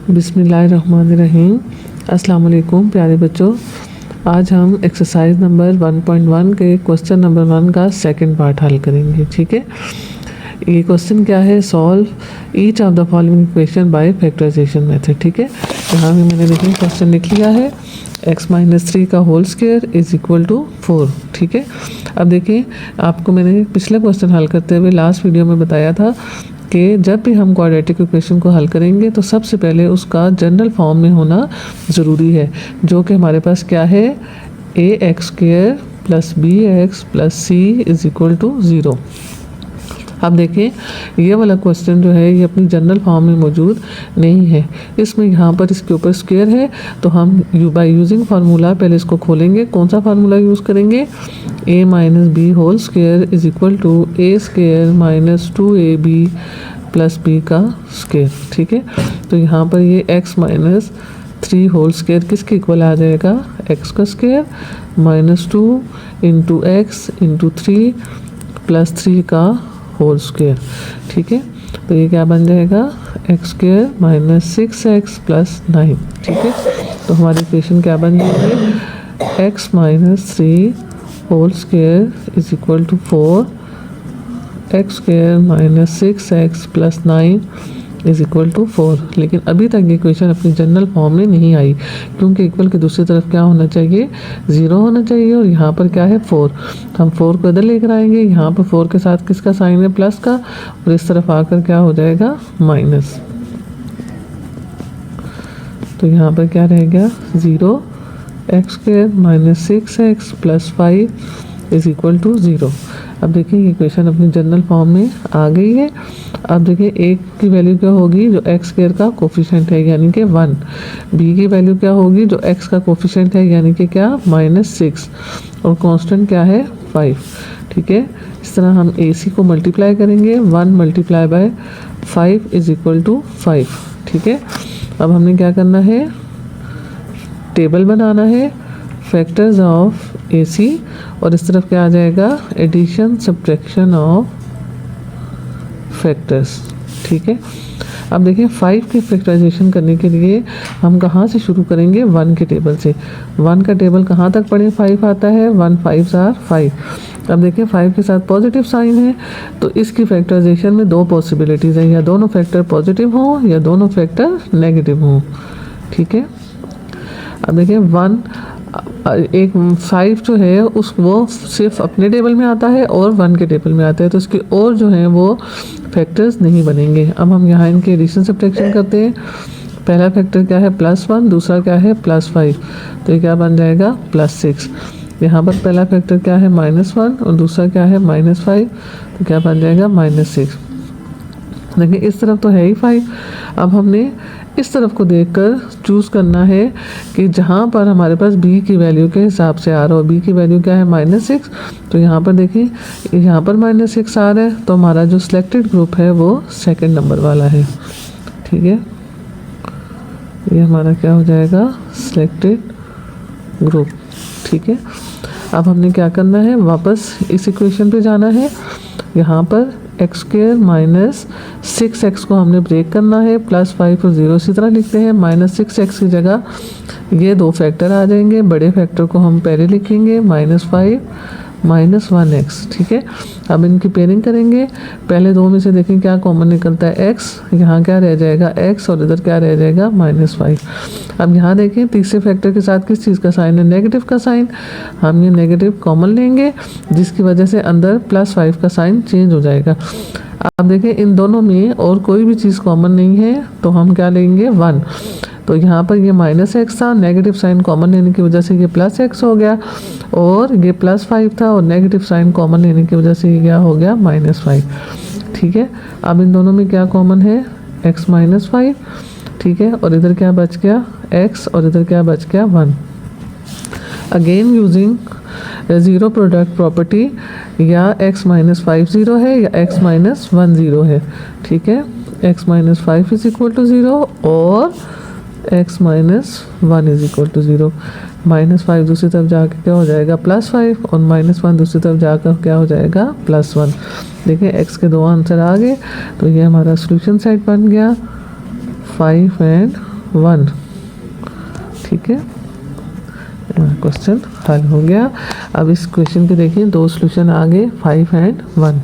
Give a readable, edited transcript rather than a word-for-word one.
बिस्मिल्लाहिर्रहमानिर्रहीम। अस्सलाम वालेकुम प्यारे बच्चों। आज हम एक्सरसाइज नंबर 1.1 के क्वेश्चन नंबर 1 का सेकंड पार्ट हल करेंगे। ठीक है, ये क्वेश्चन क्या है, solve each of the following equation by factorization method. ठीक है, यहाँ भी मैंने देखिए क्वेश्चन लिख लिया है, x-3 का whole square is equal to 4। ठीक है, अब देखिए आपको मैंने पिछला क्वेश्चन हल करते हुए लास्ट वीडियो में बताया था कि जब भी हम क्वाड्रेटिक इक्वेशन को हल करेंगे तो सबसे पहले उसका जनरल फॉर्म में होना ज़रूरी है, जो कि हमारे पास क्या है, ax² plus bx plus c is equal to 0। अब देखिए ये वाला क्वेश्चन जो है ये अपनी जनरल फॉर्म में मौजूद नहीं है, इसमें यहाँ पर इसके ऊपर स्क्वायर है, तो हम बाय यूजिंग फार्मूला पहले इसको खोलेंगे। कौन सा फार्मूला यूज़ करेंगे, a minus B whole square is equal to a² minus 2ab plus b का स्क्वायर। ठीक है, तो यहाँ पर ये x-3 होल स्क्वायर किसके इक्वल आ जाएगा, x का square minus 2 into X into 3 plus 3 का होल स्क्वायर। ठीक है, तो ये क्या बन जाएगा, x² माइनस 6x प्लस 9। ठीक है, तो हमारी इक्वेशन क्या बन जाएगी, x-3 whole square is equal to 4, x² minus 6x plus 9 is equal to 4। लेकिन अभी तक ये इक्वेशन अपनी जनरल फॉर्म में नहीं आई, क्योंकि इक्वल की दूसरी तरफ क्या होना चाहिए, 0 होना चाहिए, और यहाँ पर क्या है 4। हम 4 को इधर लेकर आएंगे, यहाँ पर 4 के साथ किसका साइन है, प्लस का, और इस तरफ आकर क्या हो जाएगा, माइनस। तो यहाँ पर क्या रहेगा, 0, x² minus 6x plus 5 is equal to 0। अब देखिए ये इक्वेशन अपनी जनरल फॉर्म में आ गई है। अब देखिए एक की वैल्यू क्या होगी, जो x² का कोफिशिएंट है यानी कि 1, b की वैल्यू क्या होगी, जो x का कोफिशिएंट है यानी कि क्या, -6, और कांस्टेंट क्या है, 5। ठीक है, इस तरह हम ac को मल्टीप्लाई करेंगे, 1 multiply by 5 is equal to 5। ठीक है, अब हमने क्या करना है, टेबल बनाना है, फैक्टर्स ऑफ AC, और इस तरफ क्या आ जाएगा, एडिशन सब्ट्रैक्शन ऑफ फैक्टर्स। ठीक है, अब देखिए 5 की फैक्टराइजेशन करने के लिए हम कहाँ से शुरू करेंगे, 1 के टेबल से। 1 का टेबल कहाँ तक पढ़े, 5 आता है, 1 5 आर 5। अब देखिए 5 के साथ पॉजिटिव साइन है, तो इसकी फैक्टराइजेशन में 2 पॉसिबिलिटीज़ हैं, या दोनों फैक्टर पॉजिटिव हों या दोनों फैक्टर नेगेटिव हों। ठीक है, अब देखिए 5 जो है वो सिर्फ अपने टेबल में आता है और 1 के टेबल में आता है, तो इसके और जो हैं वो फैक्टर्स नहीं बनेंगे। अब हम यहाँ इनके एडिशन सब्ट्रैक्शन करते हैं। पहला फैक्टर क्या है, +1, दूसरा क्या है, +5, तो ये क्या बन जाएगा, +6। यहाँ पर पहला फैक्टर क्या है, -1, और दूसरा क्या है, -5, तो क्या बन जाएगा, -6। देखिए इस तरफ तो है ही 5, अब हमने इस तरफ को देखकर चूज़ करना है कि जहाँ पर हमारे पास b की वैल्यू के हिसाब से आ रहा हो। b की वैल्यू क्या है, -6, तो यहाँ पर देखिए यहाँ पर -6 आ रहा है, तो हमारा जो सिलेक्टेड ग्रुप है वो सेकंड नंबर वाला है। ठीक है, ये हमारा क्या हो जाएगा, सिलेक्टेड ग्रुप। ठीक है, अब हमने क्या करना है, वापस इस इक्वेशन पे जाना है। यहाँ पर x² माइनस 6x को हमने ब्रेक करना है, +5 और 0 इसी तरह लिखते हैं। -6x की जगह ये 2 फैक्टर आ जाएंगे, बड़े फैक्टर को हम पहले लिखेंगे, -5 -1x। ठीक है, अब इनकी पेयरिंग करेंगे। पहले 2 में से देखें क्या कॉमन निकलता है, x, यहाँ क्या रह जाएगा, x, और इधर क्या रह जाएगा, -5। अब यहाँ देखें तीसरे फैक्टर के साथ किस चीज़ का साइन है, नेगेटिव का साइन, हम ये नेगेटिव कॉमन लेंगे, जिसकी वजह से अंदर +5 का साइन चेंज हो जाएगा। अब देखिए इन दोनों में और कोई भी चीज़ कॉमन नहीं है, तो हम क्या लेंगे, 1। तो यहाँ पर ये -x था, नेगेटिव साइन कॉमन लेने की वजह से ये +x हो गया, और ये +5 था और नेगेटिव साइन कॉमन लेने की वजह से ये क्या हो गया, -5। ठीक है, अब इन दोनों में क्या कॉमन है, x -5। ठीक है, और इधर क्या बच गया, x, और इधर क्या बच गया, 1। Again using zero product property, या x-5 0 है या x-1 0 है। ठीक है, x-5 इज इक्वल टू 0 और x-1 इज इक्वल टू 0। -5 दूसरी तरफ जाकर क्या हो जाएगा, +5, और -1 दूसरी तरफ जाकर क्या हो जाएगा, +1। देखिए x के 2 आंसर आ गए, तो ये हमारा सोल्यूशन सेट बन गया 5 and 1। ठीक है, क्वेश्चन हल हो गया। अब इस क्वेश्चन के देखिए 2 सॉल्यूशन आ गए, 5 एंड 1।